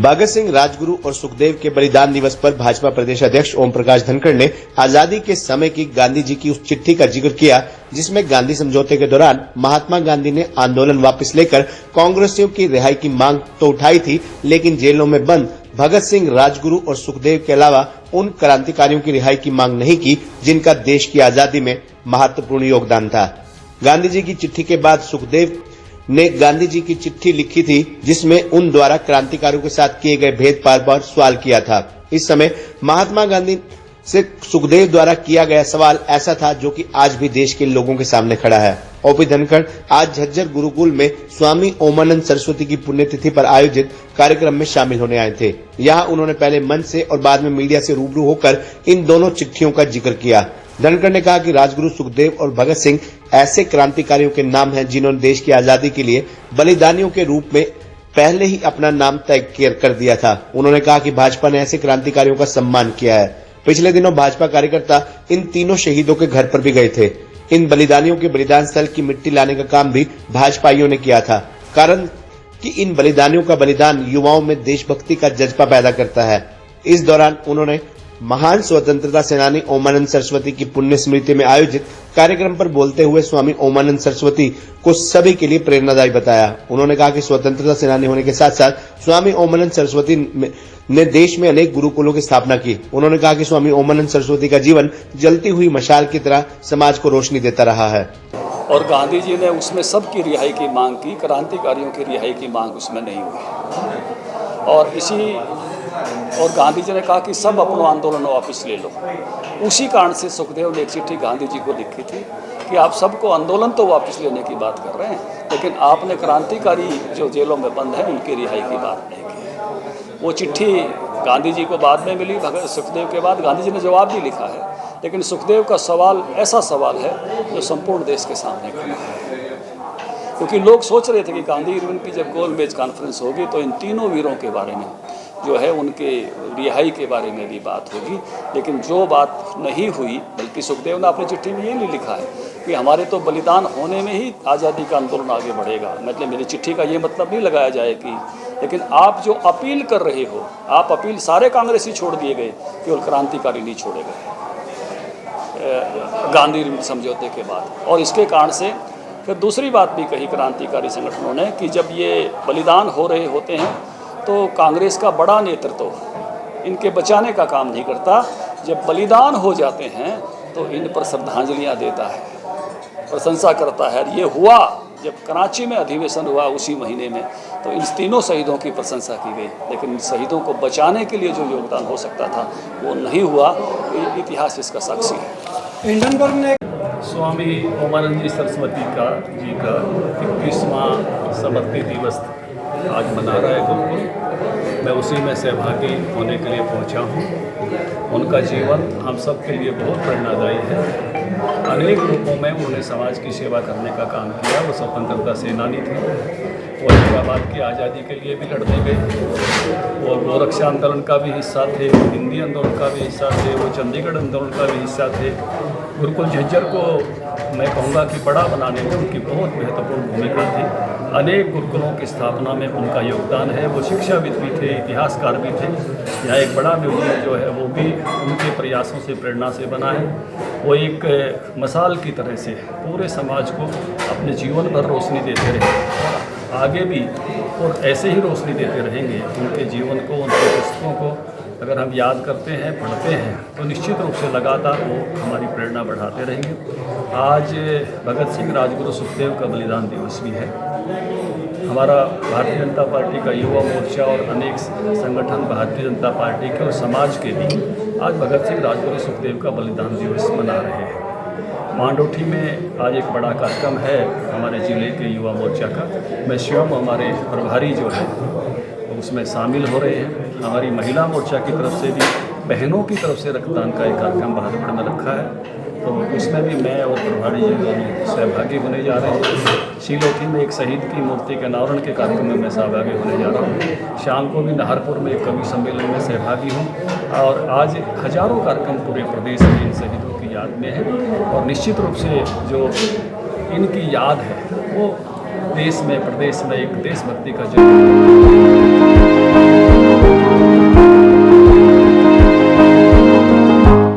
भगत सिंह, राजगुरु और सुखदेव के बलिदान दिवस पर भाजपा प्रदेश अध्यक्ष ओम प्रकाश धनखड़ ने आजादी के समय की गांधी जी की उस चिट्ठी का जिक्र किया जिसमें गांधी समझौते के दौरान महात्मा गांधी ने आंदोलन वापस लेकर कांग्रेसियों की रिहाई की मांग तो उठाई थी, लेकिन जेलों में बंद भगत सिंह, राजगुरु और सुखदेव के अलावा उन क्रांतिकारियों की रिहाई की मांग नहीं की जिनका देश की आजादी में महत्वपूर्ण योगदान था। गांधी जी की चिट्ठी के बाद सुखदेव ने गांधी जी की चिट्ठी लिखी थी जिसमें उन द्वारा क्रांतिकारियों के साथ किए गए भेदभाव पर सवाल किया था। इस समय महात्मा गांधी से सुखदेव द्वारा किया गया सवाल ऐसा था जो कि आज भी देश के लोगों के सामने खड़ा है। ओपी धनखड़ आज झज्जर गुरुकुल में स्वामी ओमानंद सरस्वती की पुण्यतिथि पर आयोजित कार्यक्रम में शामिल होने आए थे। यहाँ उन्होंने पहले मंच से और बाद में मीडिया से रूबरू होकर इन दोनों चिट्ठियों का जिक्र किया। धनखड़ ने कहा कि राजगुरु, सुखदेव और भगत सिंह ऐसे क्रांतिकारियों के नाम हैं जिन्होंने देश की आजादी के लिए बलिदानियों के रूप में पहले ही अपना नाम तय कर दिया था। उन्होंने कहा कि भाजपा ने ऐसे क्रांतिकारियों का सम्मान किया है। पिछले दिनों भाजपा कार्यकर्ता इन तीनों शहीदों के घर पर भी गए थे। इन बलिदानियों के बलिदान स्थल की मिट्टी लाने का काम भी भाजपाइयों ने किया था, कारण कि इन बलिदानियों का बलिदान युवाओं में देशभक्ति का जज्बा पैदा करता है। इस दौरान उन्होंने महान स्वतंत्रता सेनानी ओमानंद सरस्वती की पुण्य स्मृति में आयोजित कार्यक्रम पर बोलते हुए स्वामी ओमानंद सरस्वती को सभी के लिए प्रेरणादायी बताया। उन्होंने कहा कि स्वतंत्रता सेनानी होने के साथ साथ स्वामी ओमानंद सरस्वती ने देश में अनेक गुरुकुलों की स्थापना की। उन्होंने कहा कि स्वामी ओमानंद सरस्वती का जीवन जलती हुई मशाल की तरह समाज को रोशनी देता रहा है और गांधी जी ने उसमें सबकी रिहाई की मांग की, क्रांतिकारियों की रिहाई की मांग उसमें नहीं हुई। और गांधी जी ने कहा कि सब अपना आंदोलन वापस ले लो। उसी कारण से सुखदेव ने एक चिट्ठी गांधी जी को लिखी थी कि आप सबको आंदोलन तो वापस लेने की बात कर रहे हैं, लेकिन आपने क्रांतिकारी जो जेलों में बंद हैं उनकी रिहाई की बात नहीं की। वो चिट्ठी गांधी जी को बाद में मिली, भगत सुखदेव के बाद गांधी जी ने जवाब भी लिखा है, लेकिन सुखदेव का सवाल ऐसा सवाल है जो संपूर्ण देश के सामने खड़ा है। क्योंकि लोग सोच रहे थे कि गांधी इरविन की जब गोल मेज कॉन्फ्रेंस होगी तो इन तीनों वीरों के बारे में जो है उनके रिहाई के बारे में भी बात होगी, लेकिन जो बात नहीं हुई, बल्कि सुखदेव ने अपनी चिट्ठी में ये नहीं लिखा है कि हमारे तो बलिदान होने में ही आज़ादी का आंदोलन आगे बढ़ेगा। मतलब मेरी चिट्ठी का ये मतलब नहीं लगाया जाए कि, लेकिन आप जो अपील कर रहे हो, आप अपील सारे कांग्रेसी छोड़ दिए गए, केवल क्रांतिकारी नहीं छोड़े गए गांधी समझौते के बाद। और इसके कारण से फिर दूसरी बात भी कही क्रांतिकारी संगठनों ने कि जब ये बलिदान हो रहे होते हैं तो कांग्रेस का बड़ा नेतृत्व इनके बचाने का काम नहीं करता। जब बलिदान हो जाते हैं तो इन पर श्रद्धांजलियाँ देता है, प्रशंसा करता है। ये हुआ जब कराची में अधिवेशन हुआ उसी महीने में, तो इन तीनों शहीदों की प्रशंसा की गई, लेकिन इन शहीदों को बचाने के लिए जो योगदान हो सकता था वो नहीं हुआ। इतिहास इसका साक्षी है। हिंडनबर्ग ने स्वामी ओमानंद जी सरस्वती जी का 21वां समर्पी दिवस आज मना रहा है गुरुकुल। मैं उसी में सहभागी होने के लिए पहुंचा हूं। उनका जीवन हम सब के लिए बहुत प्रेरणादायी है। अनेक रूपों में उन्होंने समाज की सेवा करने का काम किया। वो स्वतंत्रता सेनानी थे, वो हैदराबाद की आज़ादी के लिए भी लड़ने गए, वो गोरक्षा आंदोलन का भी हिस्सा थे, हिंदी आंदोलन का भी हिस्सा थे, वो चंडीगढ़ आंदोलन का भी हिस्सा थे। गुरुकुल झज्जर को मैं कहूँगा कि बड़ा बनाने में उनकी बहुत महत्वपूर्ण भूमिका थी। अनेक गुरुकुलों की स्थापना में उनका योगदान है। वो शिक्षाविद भी थे, इतिहासकार भी थे। यहाँ एक बड़ा म्यूजियम जो है वो भी उनके प्रयासों से, प्रेरणा से बना है। वो एक मिसाल की तरह से पूरे समाज को अपने जीवन भर रोशनी देते रहे, आगे भी और ऐसे ही रोशनी देते रहेंगे। उनके जीवन को, उनके पुस्तकों को अगर हम याद करते हैं, पढ़ते हैं, तो निश्चित रूप से लगातार वो हमारी प्रेरणा बढ़ाते रहेंगे। आज भगत सिंह, राजगुरु, सुखदेव का बलिदान दिवस भी है। हमारा भारतीय जनता पार्टी का युवा मोर्चा और अनेक संगठन भारतीय जनता पार्टी के और समाज के भी आज भगत सिंह, राजगुरु, सुखदेव का बलिदान दिवस मना रहे हैं। मांडोठी में आज एक बड़ा कार्यक्रम है हमारे जिले के युवा मोर्चा का। मैं स्वयं, हमारे प्रभारी जो है उसमें शामिल हो रहे हैं। हमारी महिला मोर्चा की तरफ से भी बहनों की तरफ से रक्तदान का एक कार्यक्रम बहादुरगढ़ में रखा है, तो उसमें भी मैं और प्रभारी जी दोनों सहभागी होने जा रहे हैं। शीलोठी में एक शहीद की मूर्ति के अनावरण के कार्यक्रम में मैं सहभागी होने जा रहा हूँ। शाम को भी नाहरपुर में एक कवि सम्मेलन में सहभागी हूँ। और आज हजारों कार्यक्रम पूरे प्रदेश में इन शहीदों की याद में है। और निश्चित रूप से जो इनकी याद है वो देश में, प्रदेश में एक देशभक्ति का जन्म